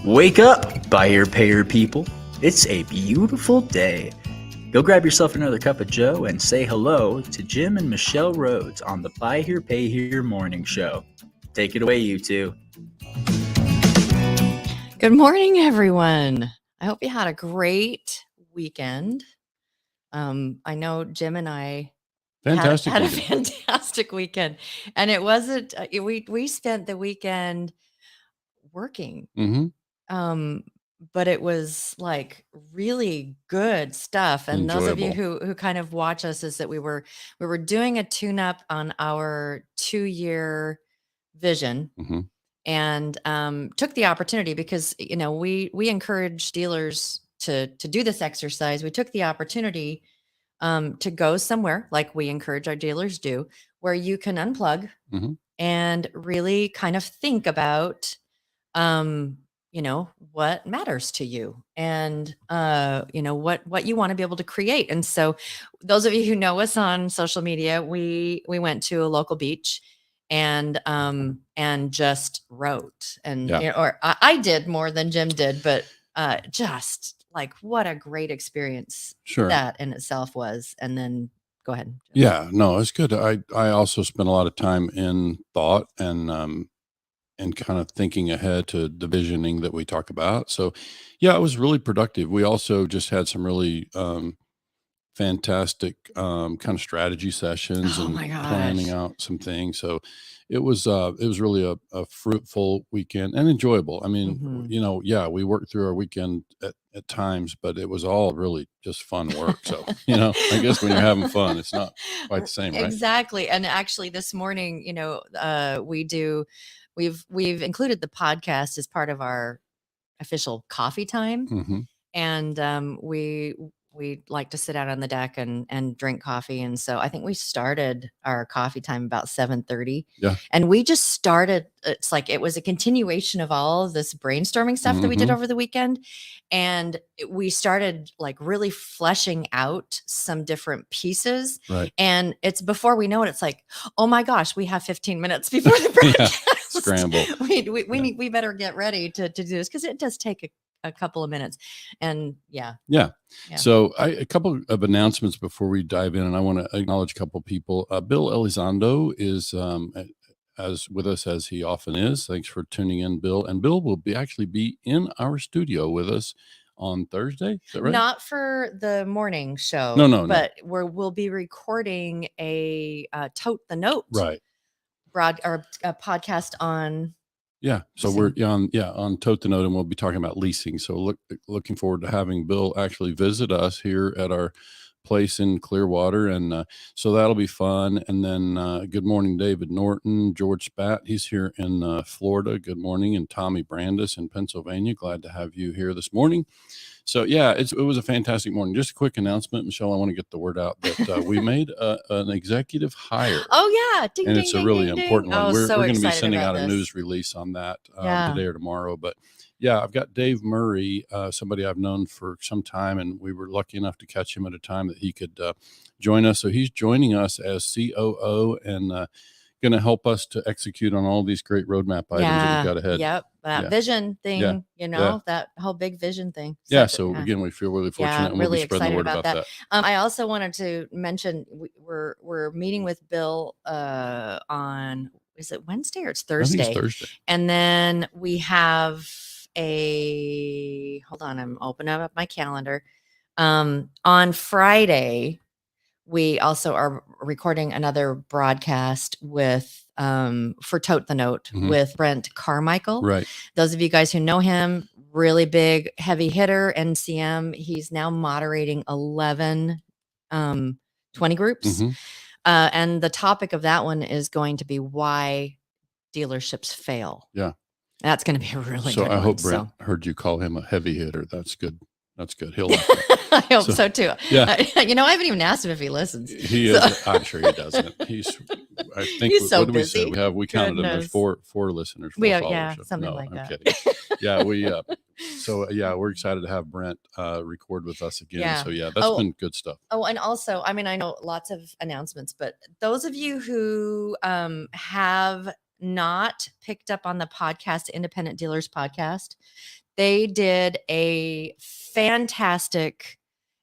Wake up, buyer payer people. It's a beautiful day. Go grab yourself another cup of joe and say hello to Jim and Michelle Rhodes on the Buy Here Pay Here morning show. Take it away, you two. Good morning, everyone. I hope you had a great weekend. I know Jim and I had a fantastic weekend, and it wasn't. We spent the weekend working, but it was like really good stuff. And Enjoyable. those of you who kind of watch us, is that we were doing a tune-up on our 2-year vision. And took the opportunity because, you know, we encourage dealers to do this exercise. We took the opportunity to go somewhere, like we encourage our dealers do, where you can unplug and really kind of think about, you know, what matters to you and, you know, what you want to be able to create. And so those of you who know us on social media, we went to a local beach and just wrote and you know, or I did more than Jim did, but just like what a great experience that in itself was. And then go ahead, Jim. Yeah, no, it's good. I also spent a lot of time in thought and kind of thinking ahead to the visioning that we talk about. So yeah, it was really productive. We also just had some really fantastic kind of strategy sessions and planning out some things. So it was really a fruitful weekend and enjoyable. I mean, you know, yeah, we worked through our weekend at times, but it was all really just fun work. So, you know, I guess when you're having fun, it's not quite the same, right? Exactly. And actually this morning, you know, we've included the podcast as part of our official coffee time. And we like to sit out on the deck and drink coffee. And so I think we started our coffee time about 7:30. Yeah. And we just started, it's like it was a continuation of all of this brainstorming stuff that we did over the weekend. And we started like really fleshing out some different pieces. Right. And it's before we know it, it's like, oh my gosh, we have 15 minutes before the broadcast. Scramble. We better get ready to do this because it does take a couple of minutes. And yeah. So a couple of announcements before we dive in, and I want to acknowledge a couple of people. Bill Elizondo is as with us as he often is. Thanks for tuning in, Bill. And Bill will actually be in our studio with us on Thursday. Is that right? Not for the morning show. No. But we'll be recording a Tote the Note a podcast on. Yeah. So we're on Tote the Note, and we'll be talking about leasing. So looking forward to having Bill actually visit us here at our place in Clearwater. And so that'll be fun. And then good morning, David Norton, George Spat. He's here in Florida. Good morning. And Tommy Brandis in Pennsylvania. Glad to have you here this morning. So yeah, it was a fantastic morning. Just a quick announcement, Michelle. I want to get the word out that we made an executive hire. Oh yeah, and it's a really important one. We're going to be sending out a news release on that today or tomorrow. But yeah, I've got Dave Murray, somebody I've known for some time, and we were lucky enough to catch him at a time that he could join us. So he's joining us as COO and going to help us to execute on all these great roadmap items that we've got ahead. Yep. That vision thing, you know, that whole big vision thing. So again, we feel really fortunate and really we'll be spreading the word about that. I also wanted to mention we're meeting with Bill on, is it Wednesday or it's Thursday? I think it's Thursday. And then we have hold on, I'm opening up my calendar. On Friday, we also are recording another broadcast with for Tote the Note with Brent Carmichael. Right. Those of you guys who know him, really big, heavy hitter, NCM. He's now moderating 11 20 groups. And the topic of that one is going to be why dealerships fail. Yeah. That's going to be a really good one. So I hope Brent heard you call him a heavy hitter. That's good. That's good. He'll like that. I hope so too. Yeah. You know, I haven't even asked him if he listens. He is. I'm sure he doesn't. I think he's so what did busy. We say? We counted him. There's four listeners. We have, something like that. Kidding. Yeah, we're excited to have Brent record with us again. Yeah. So that's been good stuff. Oh, and also, I mean, I know lots of announcements, but those of you who have not picked up on the podcast, Independent Dealers Podcast, they did a fantastic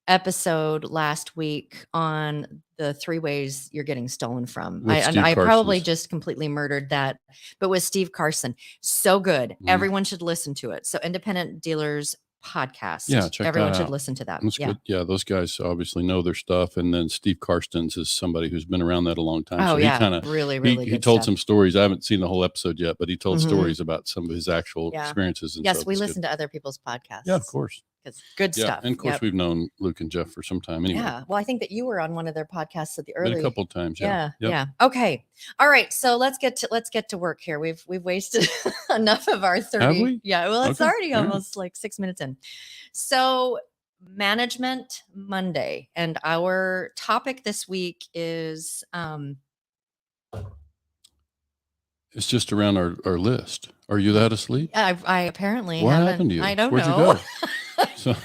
episode last week on the 3 ways you're getting stolen from. With Steve I probably Carson's. just completely murdered that, but with Steve Carson. So good. Mhm. Everyone should listen to it. So Independent Dealers Podcast. Yeah, check Everyone that should out. listen to that. That's Yeah. good. Yeah, those guys obviously know their stuff. And then Steve Karstens is somebody who's been around that a long time. Oh, So yeah. he kind of really he good told stuff. some stories. I haven't seen the whole episode yet, but he told Mhm. stories about some of his actual Yeah. experiences. And Yes, stuff. we It's good. listen to other people's podcasts. Yeah, of course. It's good Yeah, stuff. and of course Yep. we've known Luke and Jeff for some time anyway. Yeah. Well, I think that you were on one of their podcasts at the Been early. a couple of times. Yeah. Yeah. Yep. Yeah. Okay. All right. So let's get to work here. We've wasted enough of our 30. Have we? Yeah. Well, it's Okay. already All right. almost like 6 minutes in. So Mgmt Monday, and our topic this week is It's just around our list. Are you that asleep? I apparently What haven't. happened to you? I don't Where'd know. you go? So,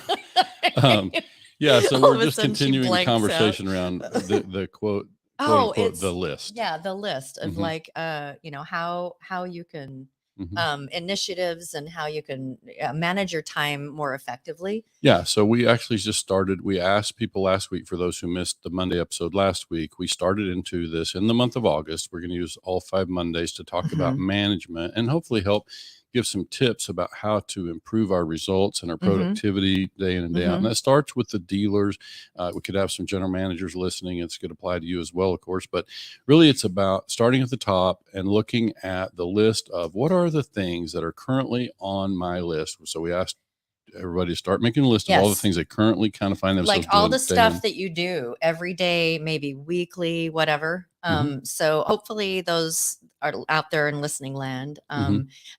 yeah, so All of we're a just sudden she continuing the blanks out. conversation around the quote, Oh, unquote, it's the list. Yeah, the list of Mhm. like how you can Mhm. initiatives and how you can manage your time more effectively. Yeah, so we actually just started. We asked people last week, for those who missed the Monday episode last week, we started into this in the month of August. We're going to use all 5 Mondays to talk about management and hopefully help give some tips about how to improve our results and our productivity day in and day out. And that starts with the dealers. We could have some general managers listening. It's going to apply to you as well, of course. But really, it's about starting at the top and looking at the list of what are the things that are currently on my list. So we asked everybody to start making a list of all the Yes. things they currently kind of find themselves Like all doing the day stuff in. that you do every day, maybe weekly, whatever. So hopefully those are out there in listening land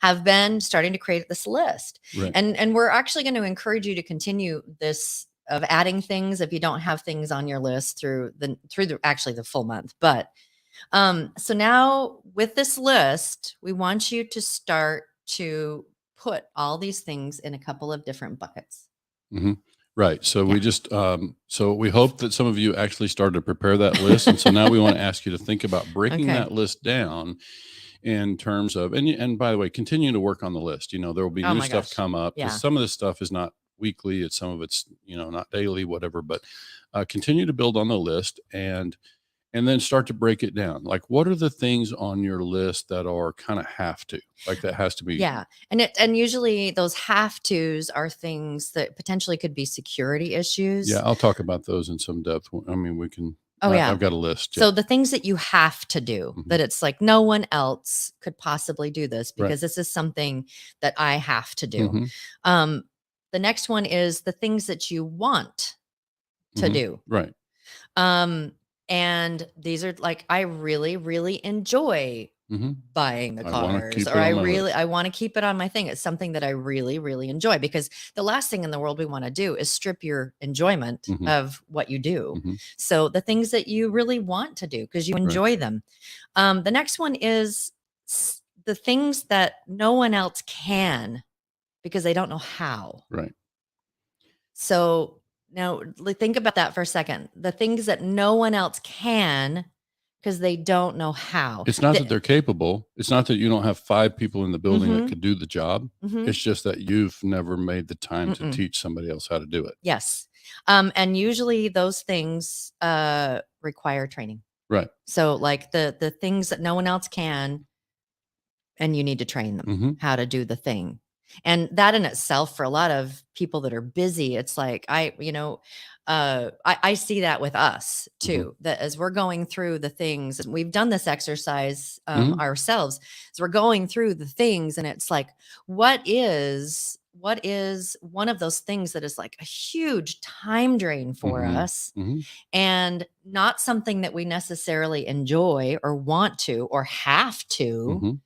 have been starting to create this list. Right. And we're actually going to encourage you to continue this of adding things if you don't have things on your list through the actually the full month. But so now with this list, we want you to start to put all these things in a couple of different buckets. Right. So we just, so we hope that some of you actually started to prepare that list. And so now we want to ask you to think about breaking Okay. that list down in terms of, and by the way, continue to work on the list. There will be Oh new my stuff gosh. come up. 'Cause Yeah. some of this stuff is not weekly. It's some of it's, not daily, whatever, but continue to build on the list and then start to break it down. Like, what are the things on your list that are kind of have to, like that has to be? Yeah. And usually those have tos are things that potentially could be security issues. Yeah. I'll talk about those in some depth. I mean, we can. Oh, yeah. I've got a list. So the things that you have to do, that it's like no one else could possibly do this because this is something that I have to do. The next one is the things that you want to do. Right. And these are like, I really, really enjoy buying the I wanna cars, keep it or on my list. I want to keep it on my thing. It's something that I really, really enjoy, because the last thing in the world we want to do is strip your enjoyment of what you do. So the things that you really want to do because you enjoy them. The next one is the things that no one else can because they don't know how. Right. So now think about that for a second. The things that no one else can because they don't know how. It's not that they're capable. It's not that you don't have 5 people in the building that could do the job. It's just that you've never made the time to teach somebody else how to do it. Yes. And usually those things require training. Right. So like the things that no one else can, and you need to train them how to do the thing. And that in itself, for a lot of people that are busy, it's like, I see that with us too, that as we're going through the things, and we've done this exercise ourselves, as we're going through the things, and it's like, what is one of those things that is like a huge time drain for us, and not something that we necessarily enjoy or want to or have to.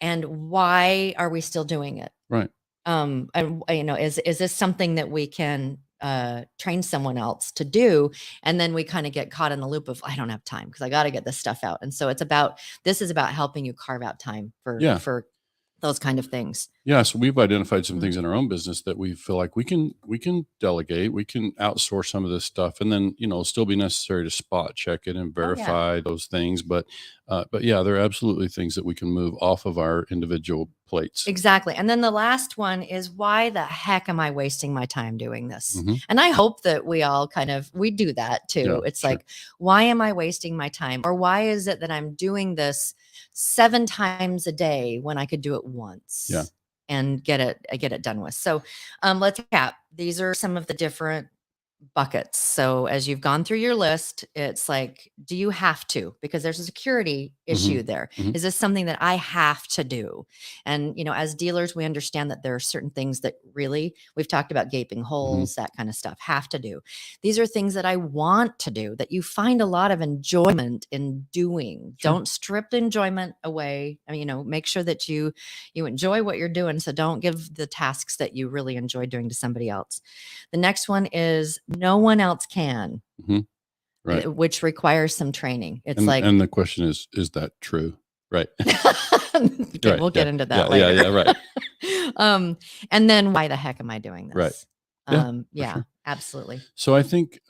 And why are we still doing it? Right. And is this something that we can train someone else to do? And then we kind of get caught in the loop of, I don't have time because I got to get this stuff out. And so this is about helping you carve out time for those kind of things. Yeah, so we've identified some things in our own business that we feel like we can delegate, we can outsource some of this stuff, and then still be necessary to spot check it and verify those things. But yeah, there are absolutely things that we can move off of our individual plates. Exactly. And then the last one is, why the heck am I wasting my time doing this? Mhm. And I hope that we all we do that too. Yeah, it's sure. like, why am I wasting my time? Or why is it that I'm doing this 7 times a day when I could do it once? Yeah. And get it done with. So let's recap. These are some of the different buckets. So as you've gone through your list, it's like, do you have to? Because there's a security issue there. Mhm. Is this something that I have to do? And, as dealers, we understand that there are certain things that really, we've talked about gaping holes, that kind of stuff, have to do. These are things that I want to do, that you find a lot of enjoyment in doing. Sure. Don't strip enjoyment away. I mean, make sure that you enjoy what you're doing. So don't give the tasks that you really enjoy doing to somebody else. The next one is, no one else can, Right. which requires some training. It's and the question is that true? Right. Okay, Right, we'll get yeah, into that yeah, later. yeah, right. And then, why the heck am I doing this? Right. Yeah, for sure. Absolutely. So I think,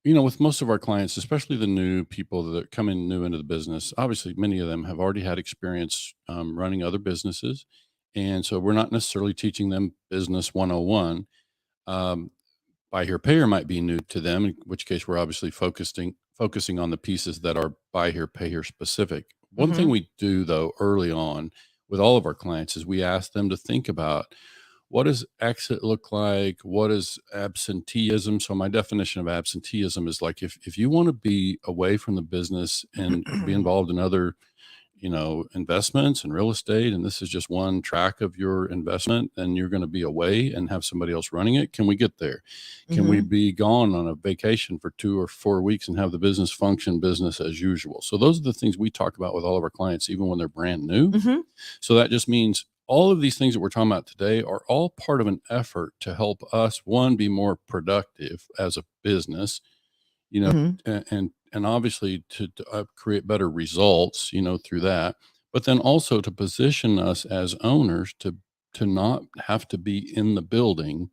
with most of our clients, especially the new people that come in new into the business, obviously many of them have already had experience running other businesses. And so we're not necessarily teaching them business 101. Buy here, pay here might be new to them, in which case we're obviously focusing on the pieces that are buy here, pay here specific. One thing we do though early on with all of our clients is we ask them to think about, what does exit look like? What is absenteeism? So my definition of absenteeism is like, if you want to be away from the business and be involved in other investments and real estate, and this is just one track of your investment, and you're going to be away and have somebody else running it. Can we get there? Can we be gone on a vacation for 2 or 4 weeks and have the business function business as usual? So those are the things we talk about with all of our clients, even when they're brand new. So that just means all of these things that we're talking about today are all part of an effort to help us, one, be more productive as a business, and obviously to create better results, through that, but then also to position us as owners to not have to be in the building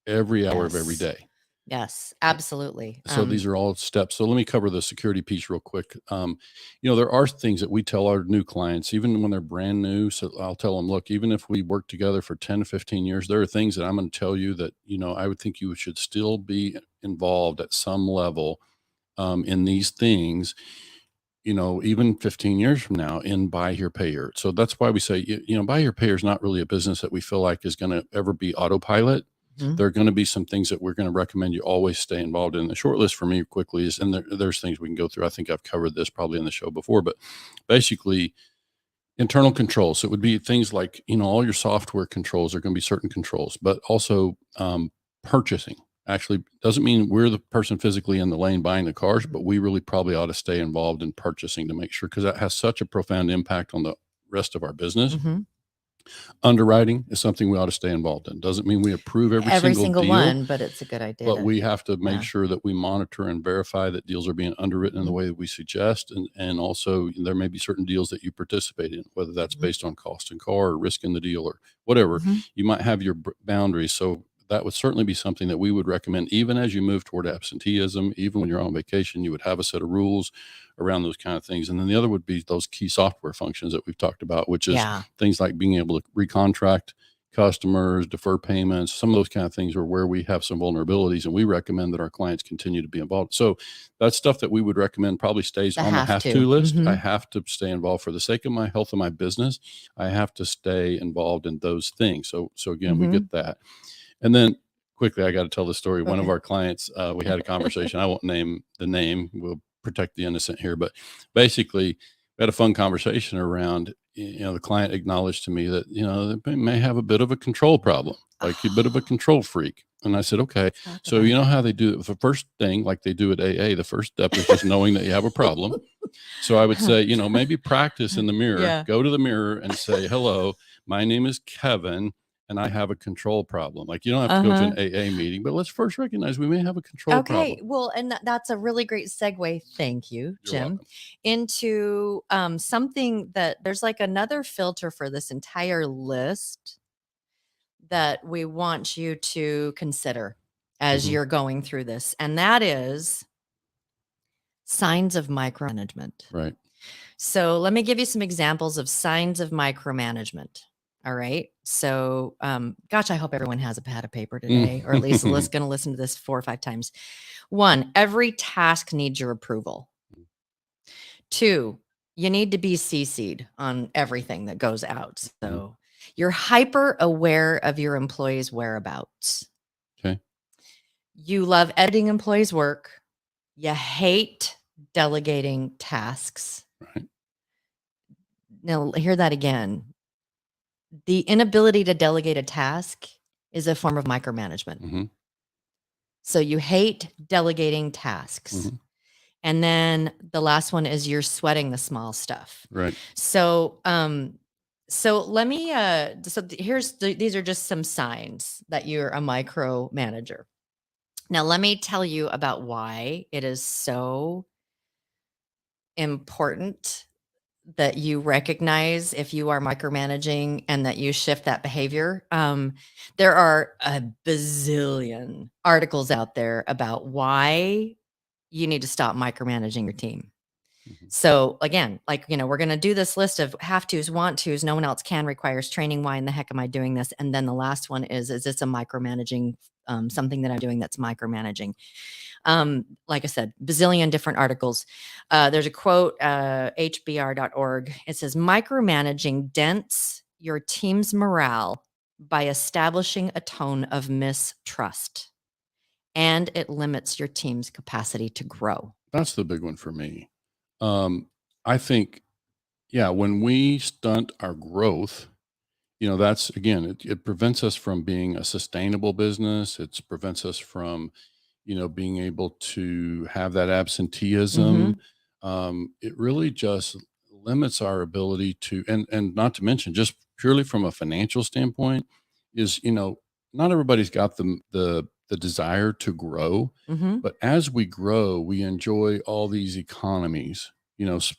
every hour of every day. Yes, absolutely. So these are all steps. So let me cover the security piece real quick. There are things that we tell our new clients, even when they're brand new. So I'll tell them, look, even if we work together for 10 to 15 years, there are things that I'm going to tell you that, I would think you should still be involved at some level in these things, even 15 years from now, in buy here, pay here. So that's why we say, buy here, pay here is not really a business that we feel like is going to ever be autopilot. There are going to be some things that we're going to recommend you always stay involved in. The short list for me quickly is, and there's things we can go through. I think I've covered this probably in the show before, but basically internal controls. So it would be things like, all your software controls are going to be certain controls, but also purchasing. Actually doesn't mean we're the person physically in the lane buying the cars, but we really probably ought to stay involved in purchasing to make sure, because that has such a profound impact on the rest of our business. Underwriting is something we ought to stay involved in. Doesn't mean we approve every single deal, one, but it's a good idea. but we have to make sure that we monitor and verify that deals are being underwritten in the way that we suggest. And also there may be certain deals that you participate in, whether that's based on cost and car or risk in the deal or whatever. You might have your boundaries. So that would certainly be something that we would recommend, even as you move toward absenteeism. Even when you're on vacation, you would have a set of rules around those kind of things. And then the other would be those key software functions that we've talked about, which is things like being able to recontract customers, defer payments. Some of those kind of things are where we have some vulnerabilities, and we recommend that our clients continue to be involved. So that's stuff that we would recommend probably stays on the have to list. I have to stay involved for the sake of my health and my business. I have to stay involved in those things. So again, we get that. And then quickly, I got to tell the story. One of our clients, we had a conversation. I won't name the name. We'll protect the innocent here. But basically, we had a fun conversation around, the client acknowledged to me that, they may have a bit of a control problem, like a bit of a control freak. And I said, okay, so you know how they do it? The first thing, like they do at AA, the first step is just knowing that you have a problem. So I would say, maybe practice in the mirror, go to the mirror and say, hello, my name is Kevin. and I have a control problem. Like, you don't have to go to an AA meeting, but let's first recognize we may have a control problem. Okay. Well, and that's a really great segue. Thank you, You're Jim. welcome. Into something that there's like another filter for this entire list that we want you to consider as you're going through this. And that is signs of micromanagement. Right. So let me give you some examples of signs of micromanagement. All right. So, gosh, I hope everyone has a pad of paper today, or at least going to listen to this 4 or 5 times. 1, every task needs your approval. 2, you need to be CC'd on everything that goes out. So you're hyper aware of your employees' whereabouts. Okay. You love editing employees' work. You hate delegating tasks. Right. Now, hear that again. The inability to delegate a task is a form of micromanagement. So you hate delegating tasks. And then the last one is you're sweating the small stuff. Right. So, so let me, these are just some signs that you're a micromanager. Now, let me tell you about why it is so important that you recognize if you are micromanaging and that you shift that behavior. There are a bazillion articles out there about why you need to stop micromanaging your team. So again, like, we're going to do this list of have tos, want tos, no one else can, requires training. Why in the heck am I doing this? And then the last one is this a micromanaging, something that I'm doing that's micromanaging? Like I said, bazillion different articles. There's a quote, hbr.org. It says, micromanaging dents your team's morale by establishing a tone of mistrust, and it limits your team's capacity to grow. That's the big one for me. I think, when we stunt our growth, that's, again, it prevents us from being a sustainable business. It prevents us from, being able to have that absenteeism. It really just limits our ability to, and not to mention, just purely from a financial standpoint, is, not everybody's got the desire to grow, but as we grow, we enjoy all these economies,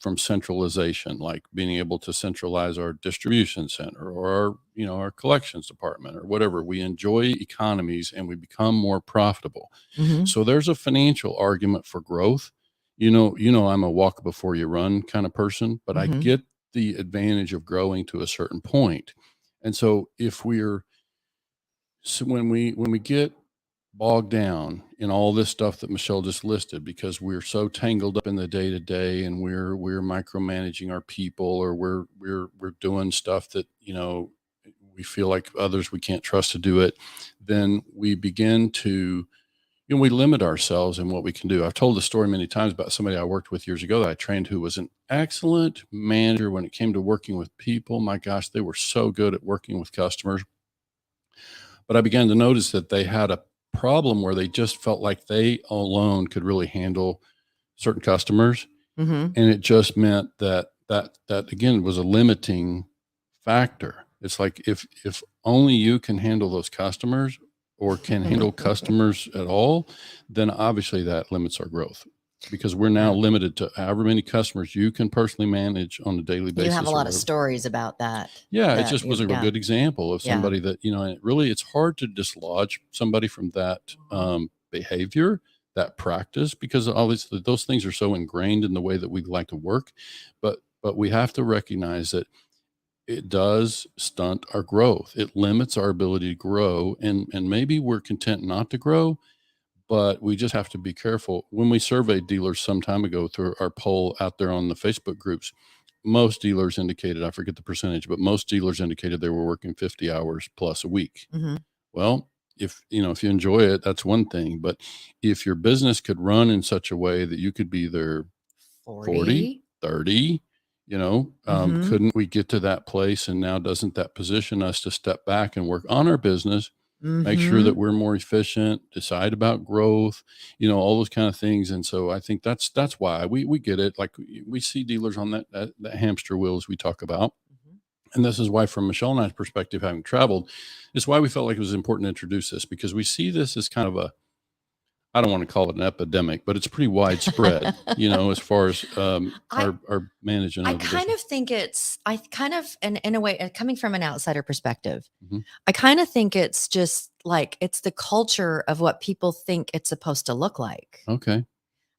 from centralization, like being able to centralize our distribution center or our collections department or whatever. We enjoy economies and we become more profitable. So there's a financial argument for growth. I'm a walk before you run kind of person, but I get the advantage of growing to a certain point. And so when we get bogged down in all this stuff that Michelle just listed, because we're so tangled up in the day to day, and we're micromanaging our people, or we're doing stuff that we feel like others we can't trust to do it, then we begin to we limit ourselves in what we can do. I've told the story many times about somebody I worked with years ago that I trained, who was an excellent manager when it came to working with people. My gosh, they were so good at working with customers. But I began to notice that they had a problem where they just felt like they alone could really handle certain customers. And it just meant that again was a limiting factor. It's like, if only you can handle those customers or can handle customers at all, then obviously that limits our growth, because we're now limited to however many customers you can personally manage on a daily basis. You have a lot of stories about that. Yeah, it just was a good example of somebody that, and it's hard to dislodge somebody from that behavior, that practice, because all those things are so ingrained in the way that we like to work. But we have to recognize that it does stunt our growth. It limits our ability to grow, and maybe we're content not to grow, but we just have to be careful. When we surveyed dealers some time ago through our poll out there on the Facebook groups, most dealers indicated, I forget the percentage, but most dealers indicated they were working 50 hours plus a week. Well, if you enjoy it, that's one thing. But if your business could run in such a way that you could be there 40, 30, couldn't we get to that place? And now doesn't that position us to step back and work on our business, make sure that we're more efficient, decide about growth, all those kind of things. And so I think that's why we get it. Like, we see dealers on that hamster wheel, as we talk about. And this is why, from Michelle and I's perspective, having traveled, is why we felt like it was important to introduce this, because we see this as kind of a, I don't want to call it an epidemic, but it's pretty widespread, as far as I our management I of the kind business. of think I kind of, in a way, coming from an outsider perspective, Mhm. I kind of think it's just like, it's the culture of what people think it's supposed to look like. Okay.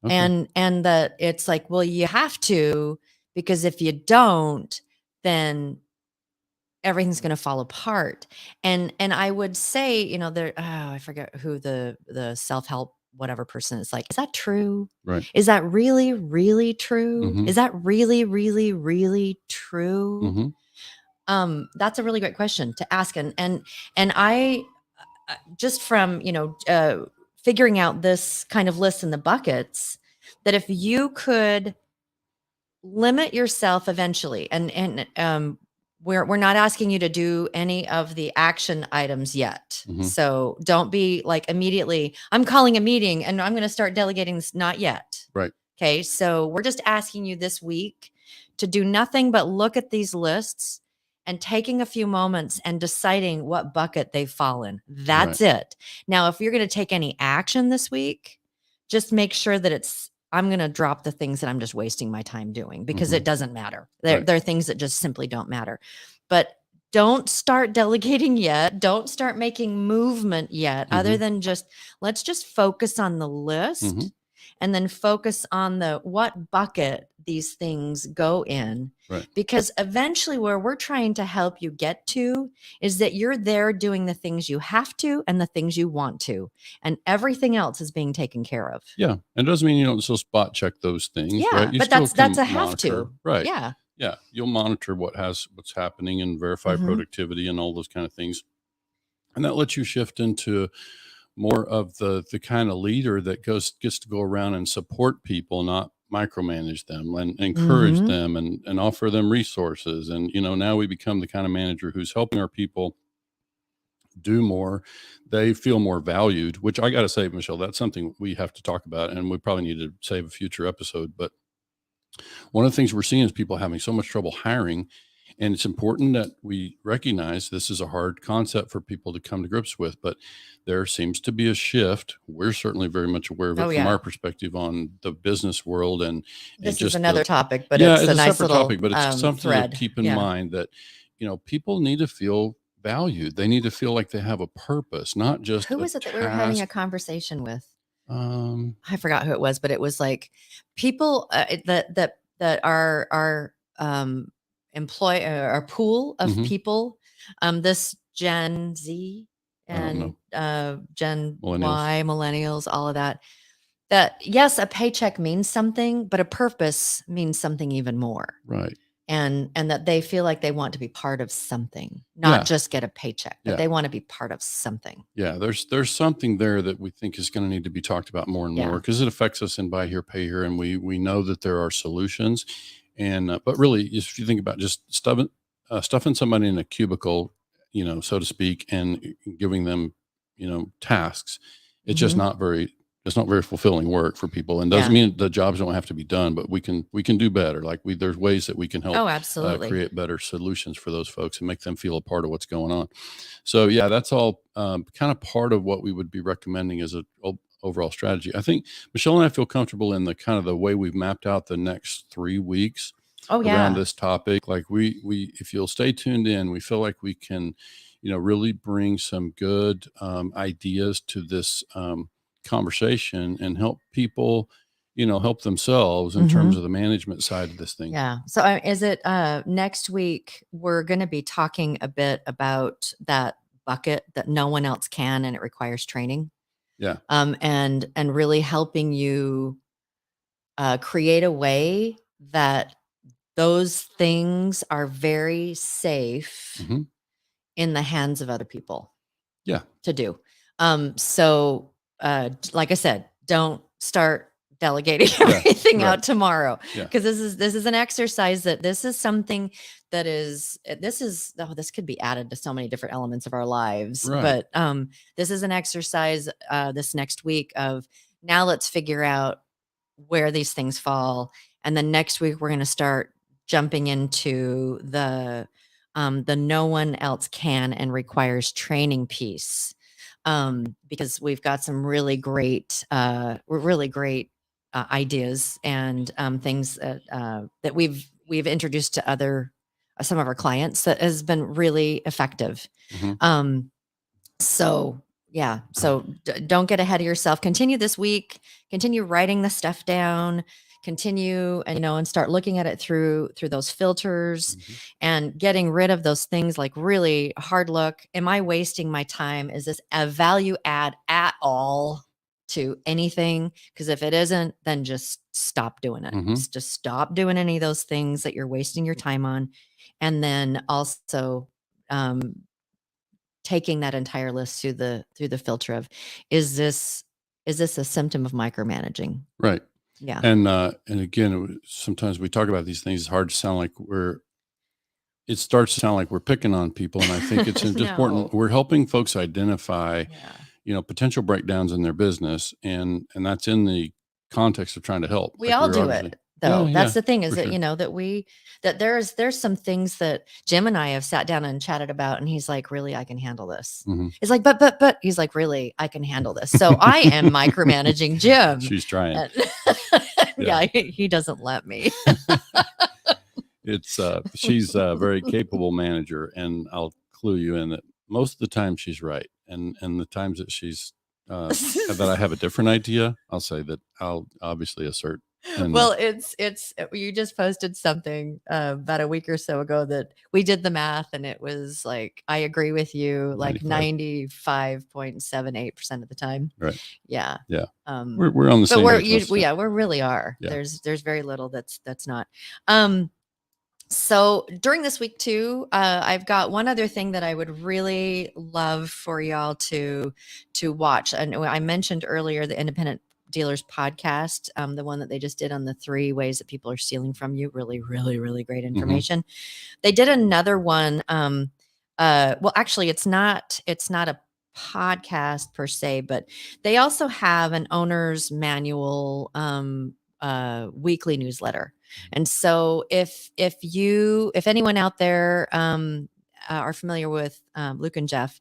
And that it's like, well, you have to, because if you don't, then everything's going to fall apart. And I would say, there, I forget who the self-help whatever person is, like, is that true? Right. Is that really, really true? Mhm. Is that really, really, really true? Mhm. That's a really great question to ask. And I, just from, figuring out this kind of list in the buckets, that if you could limit yourself eventually, and we're not asking you to do any of the action items yet. Mhm. So don't be like, immediately, I'm calling a meeting and I'm going to start delegating this. Not yet. Right. Okay. So we're just asking you this week to do nothing but look at these lists and taking a few moments and deciding what bucket they fall in. That's it. Now, if you're going to take any action this week, just make sure that I'm going to drop the things that I'm just wasting my time doing, because it doesn't matter. There are things that just simply don't matter. But don't start delegating yet. Don't start making movement yet, other than let's just focus on the list, and then focus on what bucket these things go in. Right. Because eventually, where we're trying to help you get to is that you're there doing the things you have to and the things you want to, and everything else is being taken care of. Yeah. And it doesn't mean you don't still spot check those things, Yeah, right? You but still that's can a have monitor. to. Right. Yeah. Yeah. You'll monitor what's happening and verify productivity and all those kind of things. And that lets you shift into more of the kind of leader that gets to go around and support people, not micromanage them, and encourage them, and offer them resources. And, now we become the kind of manager who's helping our people do more. They feel more valued, which I got to say, Michelle, that's something we have to talk about, and we probably need to save a future episode. But one of the things we're seeing is people having so much trouble hiring. And it's important that we recognize this is a hard concept for people to come to grips with, but there seems to be a shift. We're certainly very much aware of it from our perspective on the business world. And this just is another topic, but it's it's a nice separate little topic, but it's something thread. to keep in mind, that, people need to feel valued. They need to feel like they have a purpose, not just Who a was it that we were having a task. conversation with? Um, I forgot who it was, but it was like people that are our pool of people, this Gen Z I don't and Gen Millennials. Y, millennials, all of that. That, yes, a paycheck means something, but a purpose means something even more. Right. And that they feel like they want to be part of something, not Yeah. just get a paycheck, but Yeah. they want to be part of something. Yeah, there's something there that we think is going to need to be talked about more and more, because it affects us in buy here, pay here, and we know that there are solutions. And but really, if you think about just stuffing somebody in a cubicle, so to speak, and giving them, tasks, it's just not very. It's not very fulfilling work for people, and doesn't mean the jobs don't have to be done, but we can do better. Like there's ways that we can help absolutely. create better solutions for those folks and make them feel a part of what's going on. So yeah, that's all kind of part of what we would be recommending as a overall strategy. I think Michelle and I feel comfortable in the kind of the way we've mapped out the next 3 weeks around this topic. Like we if you'll stay tuned in, we feel like we can, really bring some good ideas to this conversation and help people, help themselves in terms of the management side of this thing. Yeah. So is it next week we're going to be talking a bit about that bucket that no one else can, and it requires training. Yeah. And really helping you create a way that those things are very safe in the hands of other people. Yeah. To do. So like I said, don't start delegating everything out tomorrow, because this is an exercise this is something that this could be added to so many different elements of our lives. But this is an exercise this next week of, now let's figure out where these things fall, and then next week we're going to start jumping into the the no one else can and requires training piece, because we've got some really great ideas and things that we've introduced to other some of our clients that has been really effective. So yeah, so don't get ahead of yourself. Continue this week. Continue writing the stuff down. Continue and start looking at it through those filters and getting rid of those things like really hard look. Am I wasting my time? Is this a value add at all to anything? Because if it isn't, then just stop doing it. Just stop doing any of those things that you're wasting your time on. And then also taking that entire list through the filter of, is this a symptom of micromanaging? Right. Yeah. And again, sometimes we talk about these things. It's hard to sound like it starts to sound like we're picking on people. And I think it's important. We're helping folks identify, potential breakdowns in their business. And that's in the context of trying to help. We all do it though. That's the thing is that, sure. that there's some things that Jim and I have sat down and chatted about. And he's like, really, I can handle this. It's like, but he's like, really, I can handle this. So I am micromanaging Jim. She's trying. Yeah, he doesn't let me. She's a very capable manager, and I'll clue you in that most of the time she's right. And the times that she's, that I have a different idea, I'll say that I'll obviously assert. Well, it's you just posted something about a week or so ago that we did the math and it was like, I agree with you, like 95.78% of the time. Right. Yeah. Yeah. We're on the same page. We really are. Yeah. There's very little that's not. So during this week too, I've got one other thing that I would really love for y'all to watch. And I mentioned earlier the Independent Dealers podcast, the one that they just did on the 3 ways that people are stealing from you. Really, really, really great information. They did another one. Well, actually, it's not a podcast per se, but they also have an owner's manual weekly newsletter. And so if anyone out there are familiar with Luke and Jeff,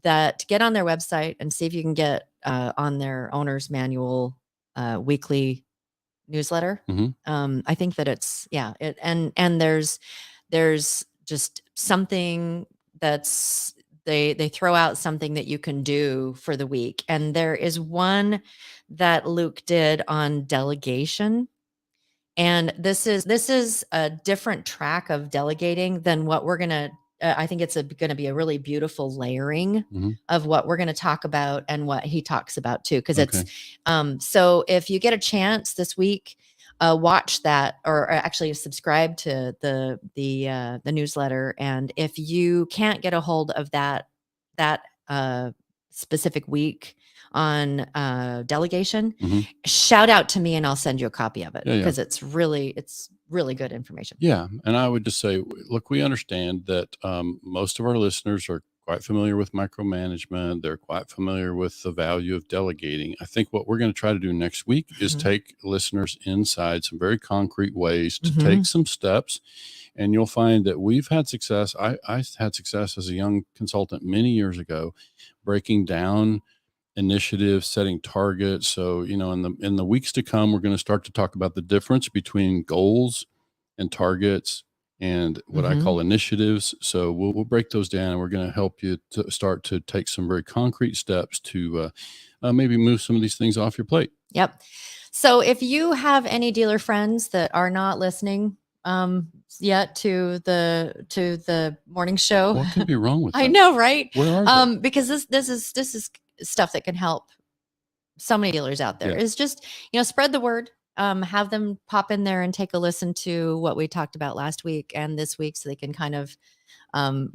that get on their website and see if you can get on their owner's manual weekly newsletter. I think that it's and there's just something that's they throw out something that you can do for the week. And there is one that Luke did on delegation. And this is a different track of delegating than what we're going to, I think it's going to be a really beautiful layering of what we're going to talk about and what he talks about too. Cause it's, so if you get a chance this week, watch that or actually subscribe to the newsletter. And if you can't get a hold of that specific week on delegation, shout out to me and I'll send you a copy of it because it's really good information. Yeah. And I would just say, look, we understand that most of our listeners are quite familiar with micromanagement. They're quite familiar with the value of delegating. I think what we're going to try to do next week is take listeners inside some very concrete ways to take some steps. And you'll find that we've had success. I had success as a young consultant many years ago, breaking down initiatives, setting targets. So, in the weeks to come, we're going to start to talk about the difference between goals and targets and what I call initiatives. So we'll break those down, and we're going to help you to start to take some very concrete steps to maybe move some of these things off your plate. Yep. So if you have any dealer friends that are not listening yet to the morning show, what could be wrong with that? I know, right? Where are they? Because this is stuff that can help so many dealers out there. Is just spread the word. Have them pop in there and take a listen to what we talked about last week and this week, so they can kind of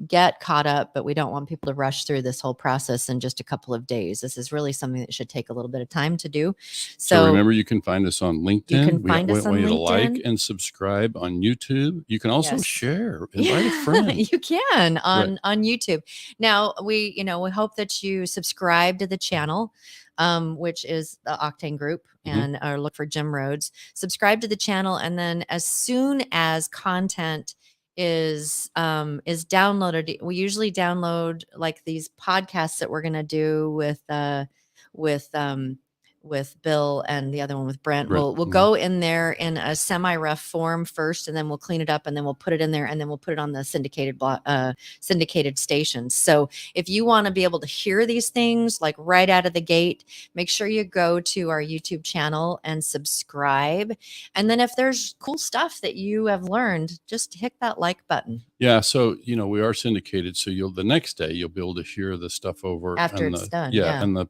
get caught up. But we don't want people to rush through this whole process in just a couple of days. This is really something that should take a little bit of time to do. So remember, you can find us on LinkedIn. You can find us on LinkedIn. To like and subscribe on YouTube. You can also share, invite a friend. You can on YouTube. Now we hope that you subscribe to the channel, which is the Octane Group, and or look for Jim Rhodes. Subscribe to the channel, and then as soon as content is downloaded. We usually download like these podcasts that we're going to do with Bill and the other one with Brent. Brent, We'll go in there in a semi-rough form first, and then we'll clean it up, and then we'll put it in there, and then we'll put it on the syndicated stations. So if you want to be able to hear these things like right out of the gate, make sure you go to our YouTube channel and subscribe. And then if there's cool stuff that you have learned, just hit that like button. Yeah. So, we are syndicated. So the next day you'll be able to hear the stuff over After it's done. Yeah. And the,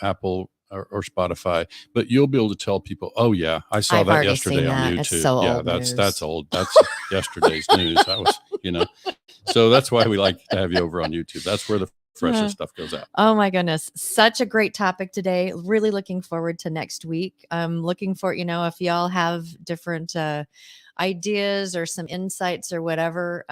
Apple or Spotify, but you'll be able to tell people, oh yeah, I saw that yesterday on YouTube. It's so yeah, old that's news. old. That's yesterday's news. That was, so that's why we like to have you over on YouTube. That's where the freshest stuff goes out. Oh my goodness. Such a great topic today. Really looking forward to next week. I'm looking for, if y'all have different ideas or some insights or whatever,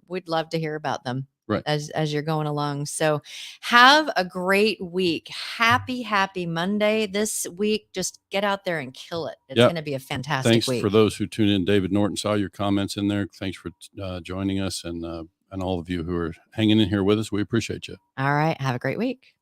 we'd love to hear about them. Right. As you're going along. So have a great week. Happy Monday this week. Just get out there and kill it. It's going to be a fantastic week. Thanks for those who tuned in. David Norton, saw your comments in there. Thanks for joining us, and all of you who are hanging in here with us. We appreciate you. All right. Have a great week.